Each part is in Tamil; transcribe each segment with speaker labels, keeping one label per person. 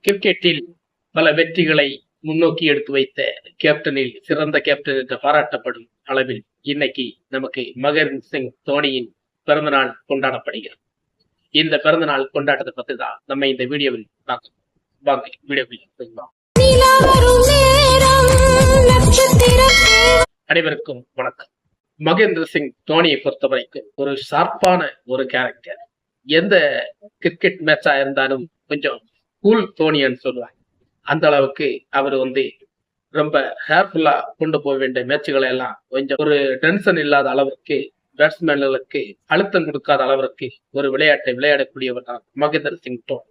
Speaker 1: கிரிக்கெட்டில் பல வெற்றிகளை முன்னோக்கி எடுத்து வைத்த கேப்டனில் சிறந்த கேப்டன் என்று பாராட்டப்படும் அளவில் இன்னைக்கு நமக்கு மகேந்திர சிங் தோனியின் பிறந்தநாள் கொண்டாடப்படுகிறது. இந்த பிறந்தநாள் கொண்டாட்டத்தை பத்தி தான் நம்ம இந்த வீடியோவில் பார்க்கலாம். வாங்க வீடியோவில் பார்க்கலாம். அனைவருக்கும் வணக்கம். மகேந்திர சிங் தோனியை பொறுத்த வரைக்கும் ஒரு ஷார்ப்பான ஒரு கேரக்டர். எந்த கிரிக்கெட் மேட்சா இருந்தாலும் கொஞ்சம் கூல் தோனின்னு சொல்லுவாங்க. அந்த அளவுக்கு அவர் ரொம்ப ஹேர்ஃபுல்லா கொண்டு போக வேண்டிய மேட்சுகளை எல்லாம் கொஞ்சம் ஒரு டென்ஷன் இல்லாத அளவிற்கு, பேட்ஸ்மேன்களுக்கு அழுத்தம் கொடுக்காத அளவிற்கு ஒரு விளையாட்டை விளையாடக்கூடியவர் தான் மகேந்திர சிங் தோனி.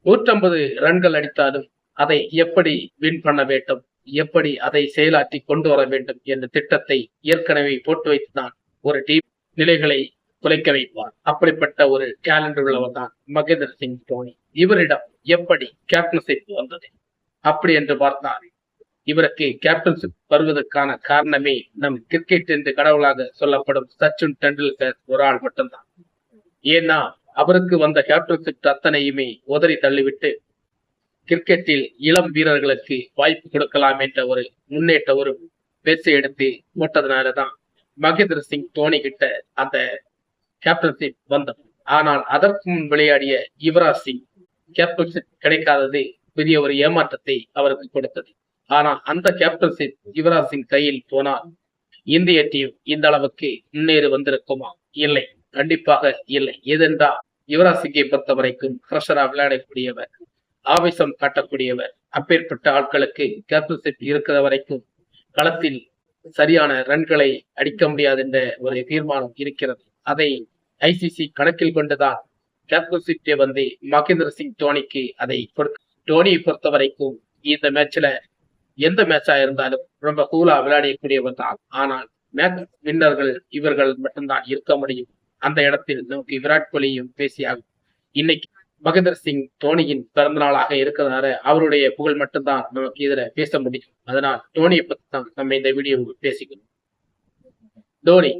Speaker 1: 150 ரன்கள் அடித்தாலும் அதை எப்படி வின் பண்ண வேண்டும், எப்படி அதை செயலாற்றி கொண்டு வர வேண்டும் என்ற திட்டத்தை ஏற்கனவே போட்டு வைத்துதான் ஒரு டீம் நிலைகளை குலைக்க வைப்பார். அப்படிப்பட்ட ஒரு டேலண்ட் உள்ளவர் தான் மகேந்திர சிங் தோனி. இவரிடம் எப்படி கேப்டன்ஷிப் வந்தது அப்படி என்று பார்த்தால், இவருக்கு கேப்டன்ஷிப் வருவதற்கான காரணமே நம் கிரிக்கெட் என்று கடவுளாக சொல்லப்படும் சச்சின் டெண்டுல்கர் ஒரு ஆள் மட்டும்தான். ஏன்னா அவருக்கு வந்த கேப்டன்ஷிப் அத்தனையுமே உதறி தள்ளிவிட்டு கிரிக்கெட்டில் இளம் வீரர்களுக்கு வாய்ப்பு கொடுக்கலாம் என்ற ஒரு முன்னேற்ற ஒரு பேச்சை எடுத்து போட்டதுனாலதான் மகேந்திர சிங் தோனி கிட்ட அந்த கேப்டன்ஷிப் வந்தது. ஆனால் அதற்கு முன் விளையாடிய யுவராஜ் சிங் கேப்டன்ஷிப் கிடைக்காதது பெரிய ஒரு ஏமாற்றத்தை அவருக்கு கொடுத்தது. ஆனால் அந்த கேப்டன்ஷிப் யுவராஜ் சிங் கையில் போனால் இந்திய டீம் இந்த அளவுக்கு முன்னேறி வந்திருக்குமா? இல்லை, கண்டிப்பாக இல்லை. எதென்றால் யுவராஜ் சிங்கை பொறுத்த வரைக்கும் ஃப்ரெஷரா விளையாடக்கூடியவர், ஆவேசம் காட்டக்கூடியவர். அப்பேற்பட்ட ஆட்களுக்கு கேப்டன்ஷிப் இருக்கிற வரைக்கும் களத்தில் சரியான ரன்களை அடிக்க முடியாது என்ற ஒரு தீர்மானம் இருக்கிறது. அதை ஐசிசி கணக்கில் கொண்டுதான் கேப்டன்ஷிப்பை மகேந்திர சிங் தோனிக்கு அதை கொடுக்க. தோனியை பொறுத்த வரைக்கும் இந்த மேட்ச்ல எந்த மேட்சா இருந்தாலும் ரொம்ப கூலா விளையாடக்கூடியவர் தான். ஆனால் மேட்ச் வின்னர்கள் இவர்கள் மட்டும்தான் இருக்க முடியும். அந்த இடத்தில் நமக்கு விராட் கோலியும் பேசியாகும். இன்னைக்கு மகேந்திர சிங் தோனியின் பிறந்த நாளாக இருக்கிறதுனால அவருடைய புகழ் மட்டும்தான் நமக்கு இதுல பேச முடியும். அதனால் தோனியை பத்தி தான் நம்ம இந்த வீடியோ பேசிக்கணும். தோனி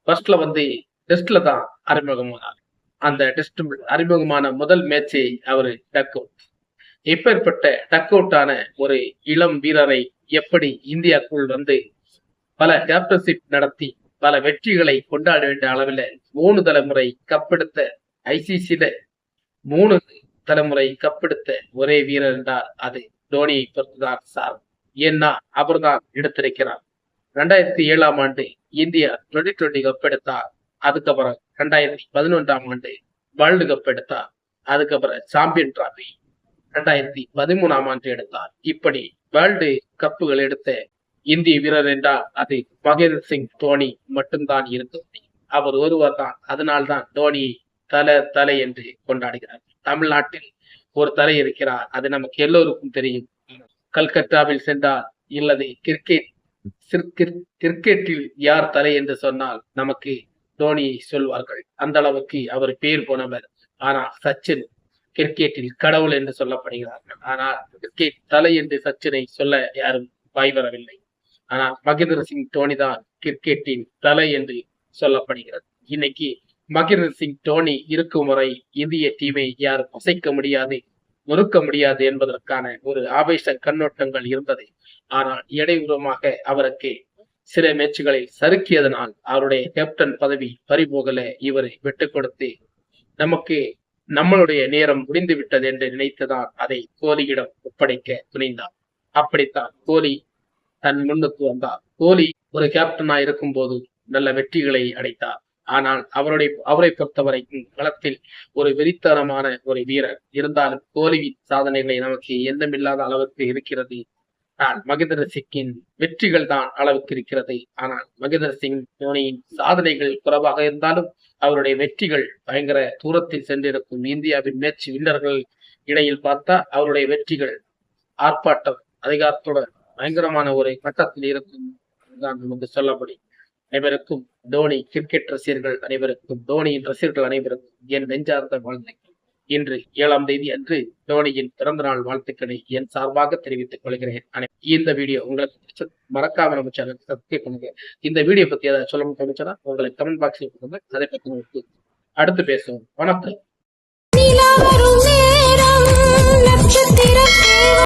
Speaker 1: ஃபர்ஸ்ட்ல டெஸ்ட்ல தான் அறிமுகமானார். அந்த டெஸ்ட் அறிமுகமான முதல் மேட்சை அவரு டக் அவுட். எப்பேற்பட்ட டக் அவுட் ஆன ஒரு இளம் வீரரை எப்படி இந்தியாவுக்குள் பல கேப்டன்ஷிப் நடத்தி பல வெற்றிகளை கொண்டாட வேண்டிய அளவில் 3 தலைமுறை கப்பெடுத்த, ஐசிசியில 3 தலைமுறை கப்பெடுத்த ஒரே வீரர் என்றால் அது தோனியை பொறுத்துதான் சார். ஏன்னா அவர்தான் எடுத்திருக்கிறார். 2007 ஆண்டு இந்தியா 2020 கப்பெடுத்தார். அதுக்கப்புறம் 2011 ஆண்டு வேர்ல்டு கப் எடுத்தார். அதுக்கப்புறம் சாம்பியன் டிராபி 2013 ஆண்டு எடுத்தார். இப்படி வேர்ல்டு கப்புகள் எடுத்த இந்திய வீரர் என்றால் அது மகேந்திர சிங் தோனி மட்டும்தான் இருக்க முடியும். அவர் ஒருவர் தான். அதனால்தான் தோனி தலை என்று கொண்டாடுகிறார். தமிழ்நாட்டில் ஒரு தலை இருக்கிறார், அது நமக்கு எல்லோருக்கும் தெரியும். கல்கத்தாவில் சென்றால் இல்லது கிரிக்கெட்டில் யார் தலை என்று சொன்னால் நமக்கு தோனியை சொல்வார்கள். அந்த அளவுக்கு அவர் பேர் போனவர். ஆனால் சச்சின் கிரிக்கெட்டில் கடவுள் என்று சொல்லப்படுகிறார்கள். ஆனால் கிரிக்கெட் தலை என்று சச்சினை சொல்ல யாரும் வாய் வரவில்லை. ஆனால் மகேந்திர சிங் தோனி தான் கிரிக்கெட்டின் தலை என்று சொல்லப்படுகிறது. இன்னைக்கு மகேந்திர சிங் தோனி இருக்கும் வரை இந்திய டீமை யாரும் அசைக்க முடியாது, நொறுக்க முடியாது என்பதற்கான ஒரு ஆவேச கண்ணோட்டங்கள் இருந்தது. ஆனால் இடையூறமாக அவருக்கு சில மேட்சுகளை சறுக்கியதனால் அவருடைய கேப்டன் பதவி பறிபோகல. இவரை விட்டு கொடுத்து நமக்கு நம்மளுடைய நேரம் முடிந்து விட்டது என்று நினைத்துதான் அதை கோலியிடம் ஒப்படைக்க துணிந்தார். அப்படித்தான் கோலி தன் முன்னுக்கு வந்தார். கோலி ஒரு கேப்டனா இருக்கும் போது நல்ல வெற்றிகளை அடைத்தார். ஆனால் அவரை பொறுத்தவரைக்கும் களத்தில் ஒரு வெறித்தனமான ஒரு வீரர் இருந்தாலும் கோலியின் சாதனைகளை நமக்கு எந்தமில்லாத அளவுக்கு இருக்கிறது. மகேந்திர சிங்கின் வெற்றிகள் தான் அளவுக்கு இருக்கிறது. ஆனால் மகேந்திர சிங் தோனியின் சாதனைகள் குறைவாக இருந்தாலும் அவருடைய வெற்றிகள் பயங்கர தூரத்தில் சென்றிருக்கும். இந்தியாவின் மேட்ச் வின்னர்கள் இடையில் பார்த்தா அவருடைய வெற்றிகள் ஆர்ப்பாட்டம் அதிகாரத்துடன் பயங்கரமான ஒரு கட்டத்தில் இருக்கும் தான் நமக்கு சொல்லப்படி. அனைவருக்கும் தோனி கிரிக்கெட் ரசிகர்கள் அனைவருக்கும், தோனியின் ரசிகர்கள் அனைவருக்கும் என் நெஞ்சார்ந்த வாழ்த்துக்கள். இன்று 7ஆம் தேதி அன்று தோனியின் பிறந்த நாள் வாழ்த்துக்களை என் சார்பாக தெரிவித்துக் கொள்கிறேன். இந்த வீடியோ உங்களுக்கு மறக்காம நம்ம சேனல் சப்ஸ்கிரைப் பண்ணுங்க. இந்த வீடியோ பத்தி ஏதாவது சொல்ல முடிச்சுன்னா உங்களுக்கு கமெண்ட் பாக்ஸ்ல கொடுங்க. அதை பத்தி அடுத்து பேசுவோம். வணக்கம்.